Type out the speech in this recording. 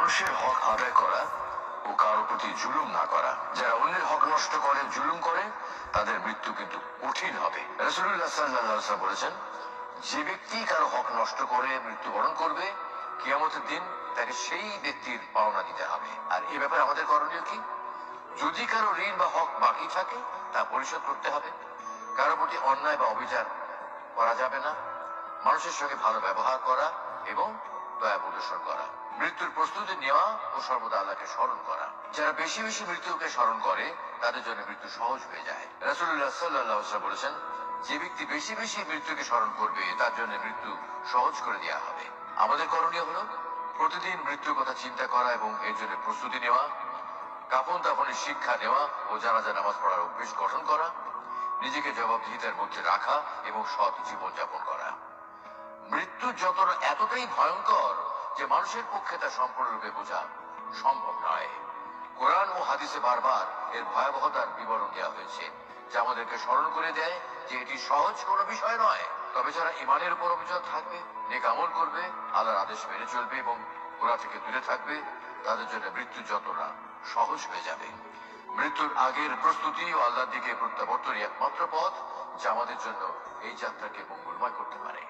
মানুষের হক আদায় করা ও কারোর প্রতি জুলুম না করা। যারা অন্যের হক নষ্ট করে, জুলুম করে, তাদের মৃত্যু কিন্তু কঠিন হবে। রাসূলুল্লাহ সাল্লাল্লাহু আলাইহি ওয়াসাল্লাম বলেছেন, যে ব্যক্তি কারো হক নষ্ট করে মৃত্যুবরণ করবে, কিয়ামতের দিন তাকে সেই ব্যক্তির পাওনা দিতে হবে। আর এ ব্যাপারে আমাদের করণীয় কি? যদি কারো ঋণ বা হক বাকি থাকে তা পরিশোধ করতে হবে। কারো প্রতি অন্যায় বা অবিচার করা যাবে না। মানুষের সঙ্গে ভালো ব্যবহার করা এবং দয়া প্রদর্শন করা। মৃত্যুর প্রস্তুতি নেওয়া ও সর্বদা আল্লাহকে স্মরণ করা। যারা বেশি বেশি মৃত্যুকে স্মরণ করে তাদের জন্য মৃত্যু সহজ হয়ে যায়। রাসূলুল্লাহ সাল্লাল্লাহু আলাইহি ওয়াসাল্লাম বলেছেন, যে ব্যক্তি বেশি বেশি মৃত্যুকে স্মরণ করবে তার জন্য মৃত্যু সহজ করে দেওয়া হবে। আমাদের করণীয় হলো প্রতিদিন মৃত্যুর কথা চিন্তা করা এবং এর জন্য প্রস্তুতি নেওয়া, কাফন দাফনের শিক্ষা নেওয়া ও জানাজা নামাজ পড়ার অভ্যেস গঠন করা, নিজেকে জবাবদিহিতার মধ্যে রাখা এবং সৎ জীবন যাপন করা। মৃত্যু যতটা এতটাই ভয়ঙ্কর যে মানুষের পক্ষে তা সম্পূর্ণরূপে বোঝা সম্ভব নয়। কোরআন ও হাদিসে বারবার এর ভয়াবহতার বিবরণ দেওয়া হয়েছে, যা আমাদেরকে স্মরণ করে দেয় যে এটি সহজ কোনো বিষয় নয়। তবে যারা ইমানের উপর অবিচল থাকবে, নেক আমল করবে, আল্লাহর আদেশ মেনে চলবে এবং গোনা থেকে দূরে থাকবে, তাদের জন্য মৃত্যু যতটা সহজ হয়ে যাবে। মৃত্যুর আগের প্রস্তুতি ও আল্লাহর দিকে প্রত্যাবর্তনই একমাত্র পথ যা আমাদের জন্য এই যাত্রাকে মঙ্গলময় করতে পারে।